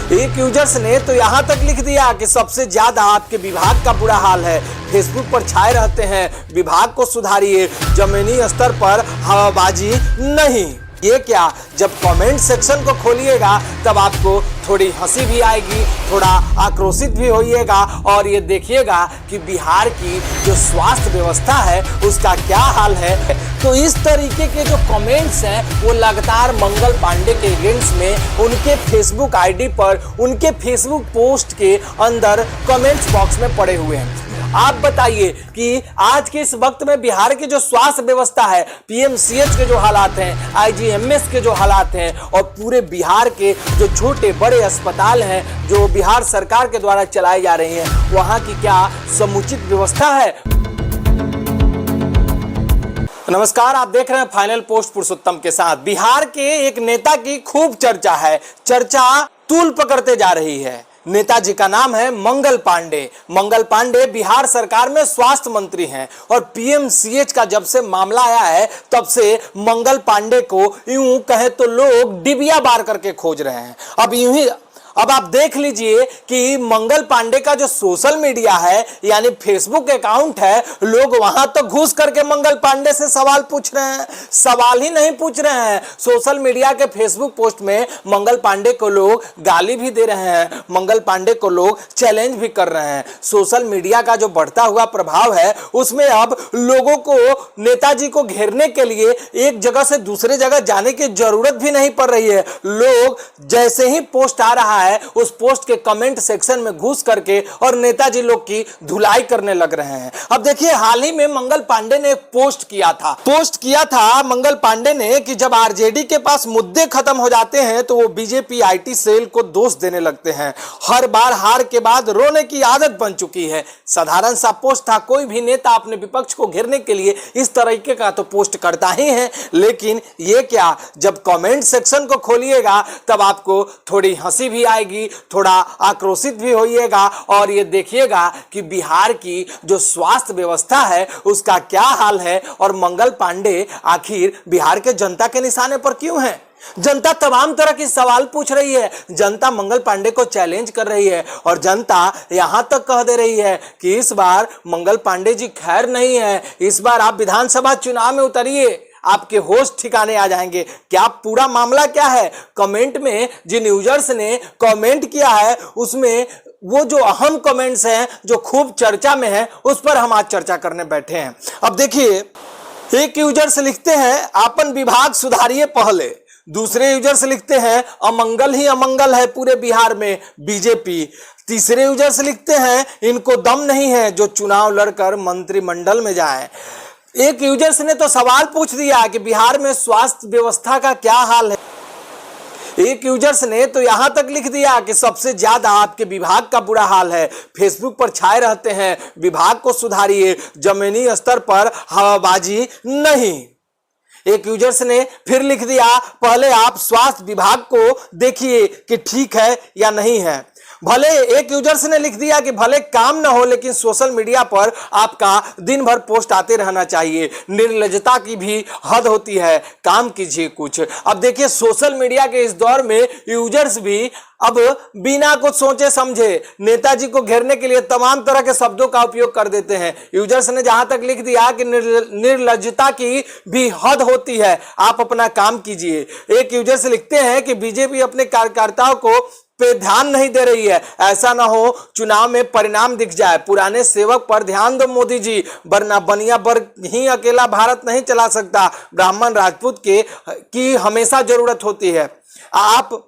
एक यूजर्स ने तो यहाँ तक लिख दिया कि सबसे ज्यादा आपके विभाग का बुरा हाल है, फेसबुक पर छाए रहते हैं, विभाग को सुधारिए, जमीनी स्तर पर हवाबाजी नहीं। ये क्या, जब कमेंट सेक्शन को खोलिएगा तब आपको थोड़ी हंसी भी आएगी, थोड़ा आक्रोशित भी होइएगा और ये देखिएगा कि बिहार की जो स्वास्थ्य व्यवस्था है उसका क्या हाल है। तो इस तरीके के जो कमेंट्स हैं वो लगातार मंगल पांडे के अगेंस्ट में उनके फेसबुक आईडी पर, उनके फेसबुक पोस्ट के अंदर कमेंट्स बॉक्स में पड़े हुए हैं। आप बताइए कि आज के इस वक्त में बिहार की जो स्वास्थ्य व्यवस्था है, पीएमसीएच के जो हालात हैं, आईजीएमएस के जो हालात हैं और पूरे बिहार के जो छोटे बड़े अस्पताल हैं जो बिहार सरकार के द्वारा चलाए जा रहे हैं, वहां की क्या समुचित व्यवस्था है। नमस्कार, आप देख रहे हैं फाइनल पोस्ट पुरुषोत्तम के साथ। बिहार के एक नेता की खूब चर्चा है, चर्चा तूल पकड़ते जा रही है। नेताजी का नाम है मंगल पांडे। मंगल पांडे बिहार सरकार में स्वास्थ्य मंत्री हैं और पीएमसीएच का जब से मामला आया है तब से मंगल पांडे को यूं कहे तो लोग डिबिया बार करके खोज रहे हैं। अब आप देख लीजिए कि मंगल पांडे का जो सोशल मीडिया है यानी फेसबुक अकाउंट है, लोग वहां तो घुस करके मंगल पांडे से सवाल पूछ रहे हैं। सवाल ही नहीं पूछ रहे हैं, सोशल मीडिया के फेसबुक पोस्ट में मंगल पांडे को लोग गाली भी दे रहे हैं, मंगल पांडे को लोग चैलेंज भी कर रहे हैं। सोशल मीडिया का जो बढ़ता हुआ प्रभाव है उसमें अब लोगों को नेताजी को घेरने के लिए एक जगह से दूसरे जगह जाने की जरूरत भी नहीं पड़ रही है। लोग जैसे ही पोस्ट आ रहा है उस पोस्ट के कमेंट सेक्शन में घुस करके और नेताजी लोग की धुलाई करने लग रहे हैं। अब देखिए, हाल ही में मंगल पांडे ने एक पोस्ट किया था मंगल पांडे ने कि जब आरजेडी के पास मुद्दे खत्म हो जाते हैं तो वो बीजेपी आईटी सेल को दोष देने लगते हैं। हर बार हार के बाद रोने की आदत बन चुकी है। साधारण सा पोस्ट था, कोई भी नेता अपने विपक्ष को घेरने के लिए इस तरीके का तो पोस्ट करता ही है। लेकिन ये क्या, जब कमेंट सेक्शन को खोलिएगा तब आपको थोड़ी हंसी भी आएगी, थोड़ा आक्रोशित भी होइएगा और ये देखिएगा कि बिहार की जो स्वास्थ्य व्यवस्था है उसका क्या हाल है और मंगल पांडे आखिर बिहार के जनता के निशाने पर क्यों हैं। जनता तमाम तरह की सवाल पूछ रही है, जनता मंगल पांडे को चैलेंज कर रही है और जनता यहां तक कह दे रही है कि इस बार मंगल पांडे जी खैर नहीं है, इस बार आप विधानसभा चुनाव में उतरिए, आपके होश ठिकाने आ जाएंगे। क्या पूरा मामला क्या है? कमेंट में जिन यूजर्स ने कमेंट किया है उसमें वो जो अहम कमेंट्स हैं जो खूब चर्चा में है उस पर हम आज चर्चा करने बैठे हैं। अब देखिए, एक यूजर्स लिखते हैं आपन विभाग सुधारिए पहले, दूसरे यूजर्स लिखते हैं अमंगल ही अमंगल है पूरे बिहार में बीजेपी, तीसरे यूजर्स लिखते हैं इनको दम नहीं है जो चुनाव लड़कर मंत्रिमंडल में जाए। एक यूजर्स ने तो सवाल पूछ दिया कि बिहार में स्वास्थ्य व्यवस्था का क्या हाल है। एक यूजर्स ने तो यहां तक लिख दिया कि सबसे ज्यादा आपके विभाग का बुरा हाल है, फेसबुक पर छाए रहते हैं, विभाग को सुधारिए, जमीनी स्तर पर हवाबाजी नहीं। एक यूजर्स ने फिर लिख दिया पहले आप स्वास्थ्य विभाग को देखिए कि ठीक है या नहीं है। भले एक यूजर्स ने लिख दिया कि भले काम ना हो लेकिन सोशल मीडिया पर आपका दिन भर पोस्ट आते रहना चाहिए, निर्लज्जता की भी हद होती है, काम कीजिए कुछ। अब देखिए, सोशल मीडिया के इस दौर में यूजर्स भी अब बिना कुछ सोचे समझे नेताजी को घेरने के लिए तमाम तरह के शब्दों का उपयोग कर देते हैं। यूजर्स ने जहां तक लिख दिया कि निर्लज्जता की भी हद होती है, आप अपना काम कीजिए। एक यूजर्स लिखते हैं कि बीजेपी अपने कार्यकर्ताओं को पे ध्यान नहीं दे रही है, ऐसा ना हो चुनाव में परिणाम दिख जाए, पुराने सेवक पर ध्यान दो मोदी जी, वरना बनिया वर्ग ही अकेला भारत नहीं चला सकता, ब्राह्मण राजपूत की हमेशा जरूरत होती है। आप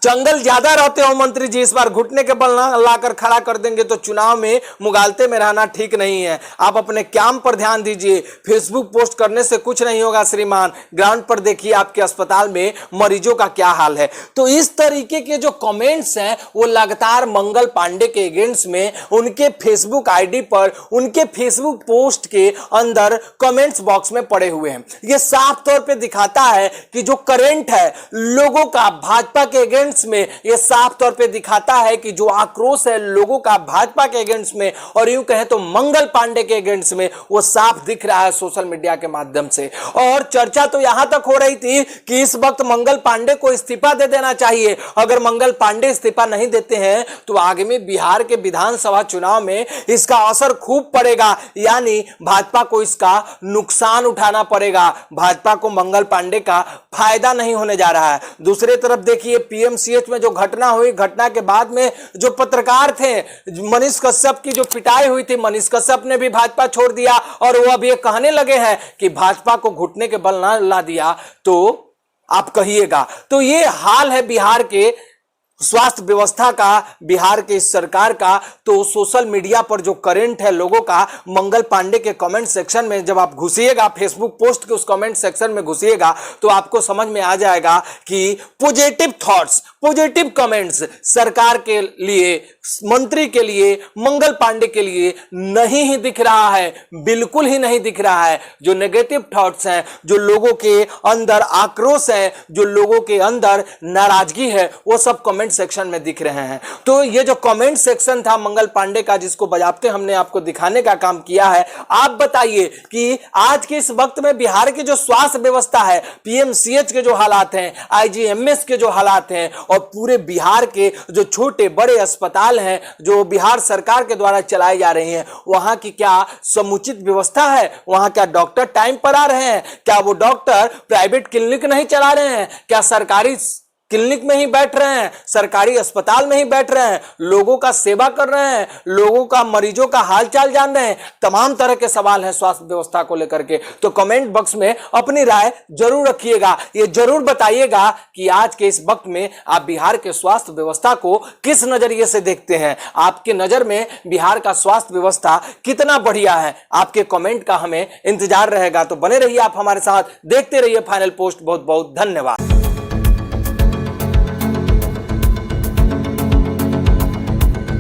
जंगल ज्यादा रहते हो मंत्री जी, इस बार घुटने के बल लाकर खड़ा कर देंगे तो चुनाव में मुगालते में रहना ठीक नहीं है। आप अपने काम पर ध्यान दीजिए, फेसबुक पोस्ट करने से कुछ नहीं होगा श्रीमान, ग्राउंड पर देखिए आपके अस्पताल में मरीजों का क्या हाल है। तो इस तरीके के जो कमेंट्स हैं वो लगातार मंगल पांडे के अगेंस्ट में उनके फेसबुक आईडी पर, उनके फेसबुक पोस्ट के अंदर कमेंट्स बॉक्स में पड़े हुए हैं। ये साफ तौर पर दिखाता है कि जो करंट है लोगों का भाजपा के अगेंस्ट में यह साफ तौर पे दिखाता है कि जो आक्रोश है लोगों का भाजपा के अगेंस्ट में और यूं कहें तो मंगल पांडे के अगेंस्ट में, वो साफ दिख रहा है सोशल मीडिया के माध्यम से। और चर्चा तो यहां तक हो रही थी कि इस वक्त मंगल पांडे को इस्तीफा दे देना चाहिए। अगर मंगल पांडे इस्तीफा नहीं देते हैं तो आगामी बिहार के विधानसभा चुनाव में इसका असर खूब पड़ेगा, यानी भाजपा को इसका नुकसान उठाना पड़ेगा, भाजपा को मंगल पांडे का फायदा नहीं होने जा रहा है। दूसरी तरफ देखिए पीएमसीएच में जो घटना हुई, घटना के बाद में जो पत्रकार थे, मनीष कश्यप की जो पिटाई हुई थी, मनीष कश्यप ने भी भाजपा छोड़ दिया और वो अब ये कहने लगे हैं कि भाजपा को घुटने के बल ना ला दिया तो आप कहिएगा। तो ये हाल है बिहार के स्वास्थ्य व्यवस्था का, बिहार के इस सरकार का। तो सोशल मीडिया पर जो करंट है लोगों का, मंगल पांडे के कमेंट सेक्शन में जब आप घुसिएगा, फेसबुक पोस्ट के उस कमेंट सेक्शन में घुसिएगा तो आपको समझ में आ जाएगा कि पॉजिटिव थॉट्स, पॉजिटिव कमेंट्स सरकार के लिए, मंत्री के लिए, मंगल पांडे के लिए नहीं ही दिख रहा है, बिल्कुल ही नहीं दिख रहा है। जो नेगेटिव थॉट्स हैं, जो लोगों के अंदर आक्रोश है, जो लोगों के अंदर नाराजगी है, वो सब कमेंट सेक्शन में दिख रहे हैं। तो ये जो कमेंट सेक्शन था मंगल पांडे का, जिसको बजाबते हमने आपको दिखाने का काम किया है, आप बताइए कि आज के इस वक्त में बिहार की जो स्वास्थ्य व्यवस्था है, पीएमसीएच के जो हालात हैं, आईजीएमएस के जो हालात हैं और पूरे बिहार के जो छोटे बड़े अस्पताल हैं जो बिहार सरकार के द्वारा चलाई जा रही हैं, वहां की क्या समुचित व्यवस्था है? वहां क्या डॉक्टर टाइम पर आ रहे हैं? क्या वो डॉक्टर प्राइवेट क्लिनिक नहीं चला रहे हैं? क्या सरकारी क्लिनिक में ही बैठ रहे हैं, सरकारी अस्पताल में ही बैठ रहे हैं, लोगों का सेवा कर रहे हैं, लोगों का, मरीजों का हालचाल जान रहे हैं? तमाम तरह के सवाल हैं स्वास्थ्य व्यवस्था को लेकर के। तो कमेंट बॉक्स में अपनी राय जरूर रखिएगा, ये जरूर बताइएगा कि आज के इस वक्त में आप बिहार के स्वास्थ्य व्यवस्था को किस नजरिए से देखते हैं। आपके नजर में बिहार का स्वास्थ्य व्यवस्था कितना बढ़िया है? आपके कमेंट का हमें इंतजार रहेगा। तो बने रहिए आप हमारे साथ, देखते रहिए फाइनल पोस्ट। बहुत बहुत धन्यवाद।